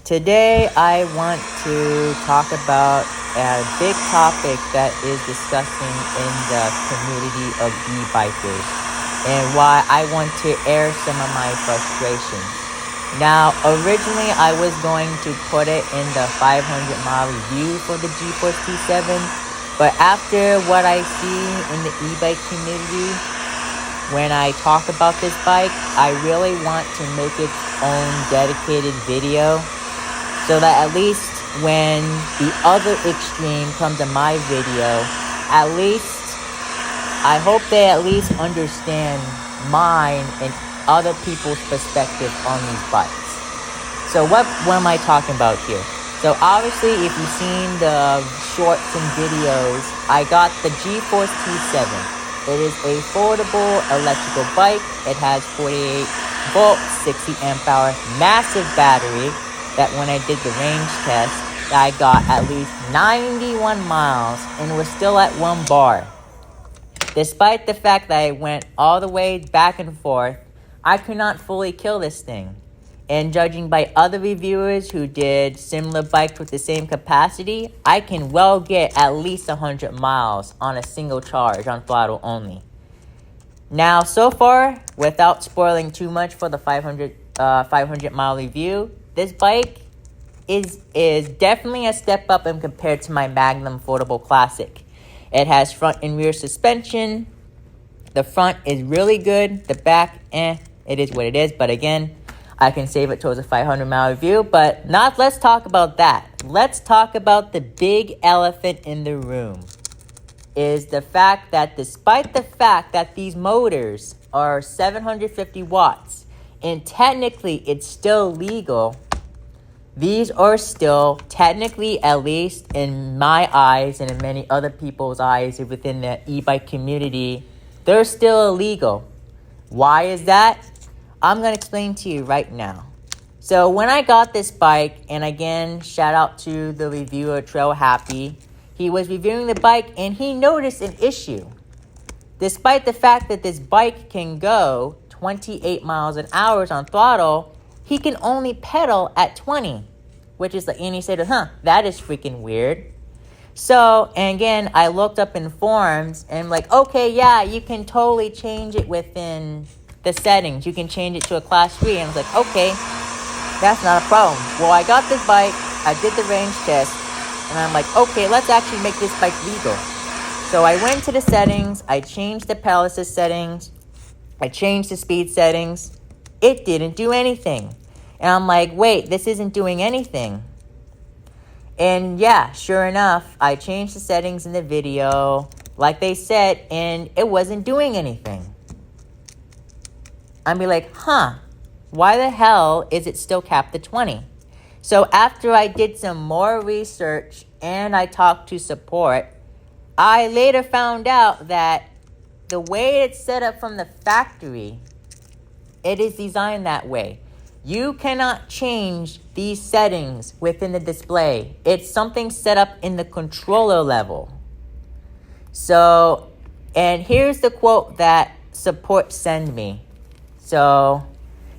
Today I want to talk about a big topic that is discussing in the community of e-bikers and why I want to air some of my frustrations. Now, originally I was going to put it in the 500 mile review for the GeForce T7, but after what I see in the e-bike community, when I talk about this bike, I really want to make its own dedicated video so that at least when the other extreme comes to my video, at least I hope they at least understand mine and other people's perspective on these bikes. So what am I talking about here? So obviously, if you've seen the shorts and videos, I got the GeForce T7. It is a foldable electrical bike. It has 48 volts, 60 amp hour, massive battery that when I did the range test, I got at least 91 miles and was still at 1 bar. Despite the fact that I went all the way back and forth, I could not fully kill this thing. And judging by other reviewers who did similar bikes with the same capacity, I can well get at least 100 miles on a single charge on throttle only. Now, so far, without spoiling too much for the 500 mile review, this bike is definitely a step up in compared to my Magnum Foldable Classic. It has front and rear suspension. The front is really good. The back, it is what it is. But again, I can save it towards a 500 mile review, but let's talk about that. Let's talk about the big elephant in the room. Is the fact that despite the fact that these motors are 750 watts, and technically it's still legal, these are still technically, at least in my eyes and in many other people's eyes within the e-bike community, they're still illegal. Why is that? I'm going to explain to you right now. So when I got this bike, and again, shout out to the reviewer, Trail Happy, he was reviewing the bike and he noticed an issue. Despite the fact that this bike can go 28 miles an hour on throttle, he can only pedal at 20, which is and he said, that is freaking weird. So, and again, I looked up in forums and I'm like, okay, yeah, you can totally change it within the settings. You can change it to a class 3. And I was like, okay, that's not a problem. Well, I got this bike, I did the range test, and I'm like, okay, let's actually make this bike legal. So I went to the settings, I changed the pedal assist settings, I changed the speed settings. It didn't do anything. And I'm like, wait, this isn't doing anything. And yeah, sure enough, I changed the settings in the video, like they said, and it wasn't doing anything. I'd be like, why the hell is it still capped at 20? So after I did some more research and I talked to support, I later found out that the way it's set up from the factory, it is designed that way. You cannot change these settings within the display. It's something set up in the controller level. So, and here's the quote that support sent me. So,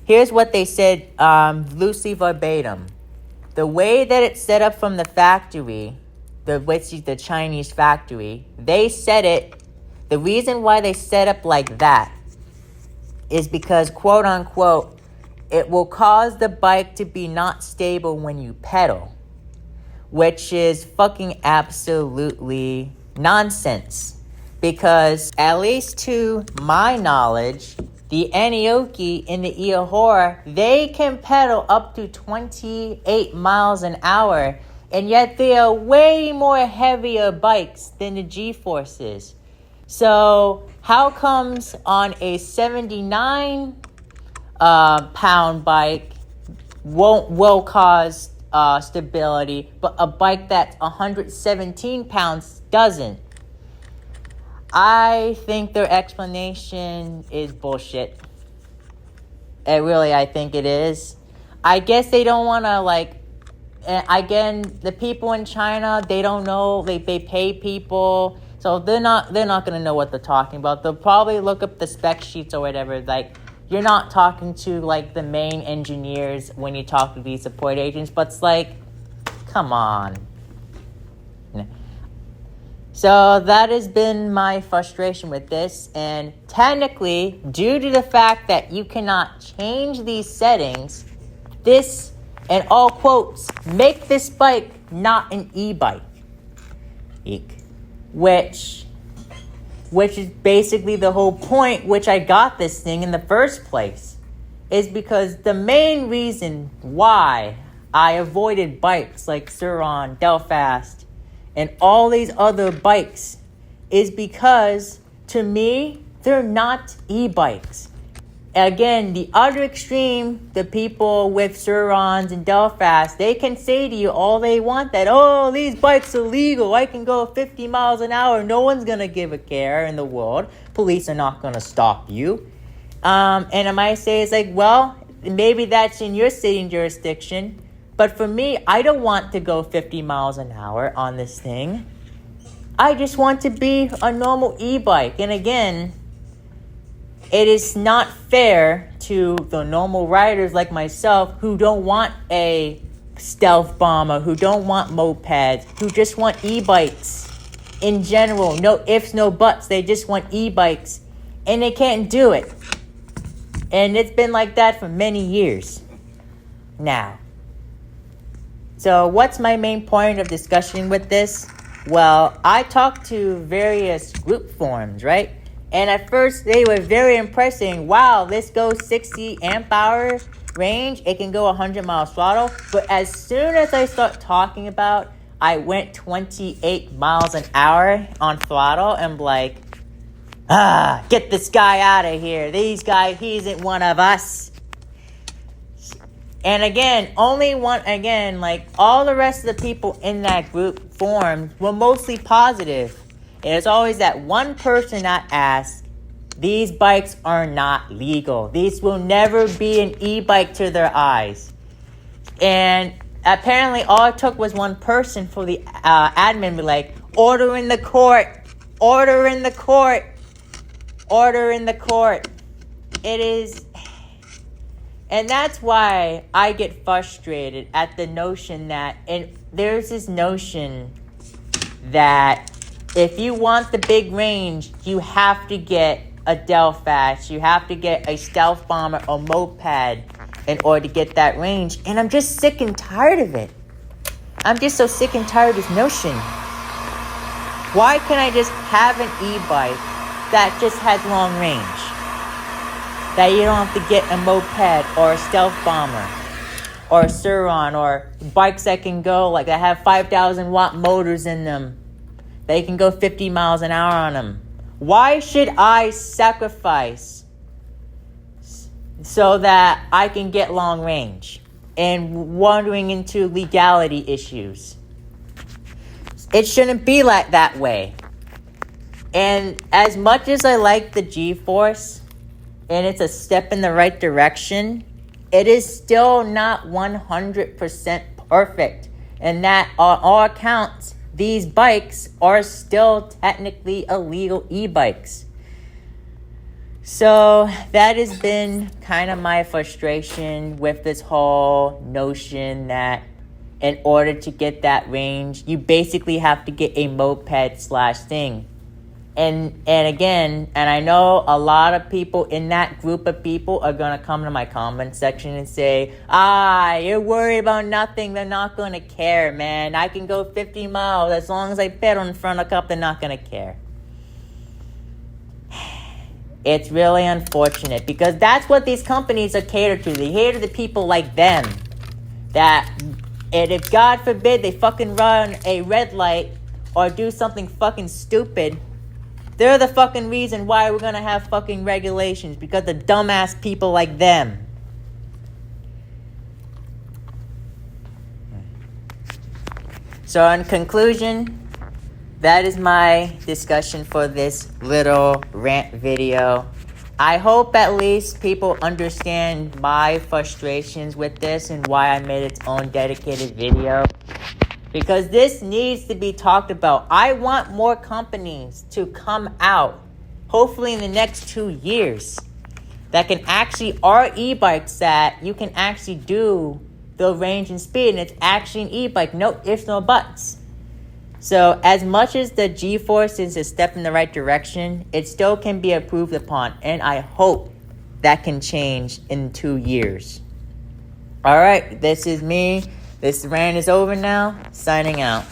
here's what they said, loosely verbatim. The way that it's set up from the factory, the Chinese factory, they said it, the reason why they set up like that is because, quote unquote, it will cause the bike to be not stable when you pedal, which is fucking absolutely nonsense. Because, at least to my knowledge, the Anioki and the Iahora, they can pedal up to 28 miles an hour, and yet they are way more heavier bikes than the G-Forces. So how comes on a 79 pound bike will cause stability, but a bike that's 117 pounds doesn't? I think their explanation is bullshit. I think it is. I guess they don't want to, again, the people in China, they don't know, they pay people, so they're not going to know what they're talking about. They'll probably look up the spec sheets or whatever, you're not talking to like the main engineers when you talk to these support agents, but it's like, come on. So that has been my frustration with this, and technically, due to the fact that you cannot change these settings, this, and all quotes, make this bike not an e-bike. Which is basically the whole point which I got this thing in the first place, is because the main reason why I avoided bikes like Sur-Ron, Delfast, and all these other bikes is because, to me, they're not e-bikes. Again, the other extreme, the people with Sur-Rons and Delfast, they can say to you all they want that, oh, these bikes are legal. I can go 50 miles an hour. No one's going to give a care in the world. Police are not going to stop you. And I might say, it's like, well, maybe that's in your city and jurisdiction. But for me, I don't want to go 50 miles an hour on this thing. I just want to be a normal e-bike. And again, it is not fair to the normal riders like myself who don't want a stealth bomber, who don't want mopeds, who just want e-bikes in general. No ifs, no buts. They just want e-bikes. And they can't do it. And it's been like that for many years now. So what's my main point of discussion with this? Well, I talked to various group forums, right? And at first, they were very impressed, saying, wow, this goes 60 amp hour range. It can go 100 miles throttle. But as soon as I start talking about, I went 28 miles an hour on throttle, and like, get this guy out of here. He isn't one of us. And again, like all the rest of the people in that group forum were mostly positive. There's always that one person that asks, these bikes are not legal. These will never be an e-bike to their eyes. And apparently all it took was one person for the admin to be like, order in the court. Order in the court. Order in the court. It is... And that's why I get frustrated at the notion that, and there's this notion that if you want the big range, you have to get a Delfast, you have to get a stealth bomber or moped in order to get that range. And I'm just sick and tired of it. I'm just so sick and tired of this notion. Why can't I just have an e-bike that just has long range? That you don't have to get a moped or a stealth bomber or a Sur-Ron or bikes that can go, like that have 5,000 watt motors in them. They can go 50 miles an hour on them. Why should I sacrifice so that I can get long range and wandering into legality issues? It shouldn't be like that way. And as much as I like the G-Force, and it's a step in the right direction, it is still not 100% perfect. And that on all accounts, these bikes are still technically illegal e-bikes. So that has been kind of my frustration with this whole notion that in order to get that range, you basically have to get a moped/thing. And again, and I know a lot of people in that group of people are going to come to my comment section and say, you're worried about nothing. They're not going to care, man. I can go 50 miles as long as I pedal in front of a cup. They're not going to care. It's really unfortunate because that's what these companies are catered to. They cater to people like them. And if God forbid they fucking run a red light or do something fucking stupid, they're the fucking reason why we're gonna have fucking regulations, because of dumbass people like them. So in conclusion, that is my discussion for this little rant video. I hope at least people understand my frustrations with this and why I made its own dedicated video. Because this needs to be talked about. I want more companies to come out, hopefully in the next 2 years, that can actually are e-bikes that you can actually do the range and speed, and it's actually an e-bike, no ifs, no buts. So as much as the G-Force is a step in the right direction, it still can be improved upon, and I hope that can change in 2 years. All right, this is me. This rant is over now. Signing out.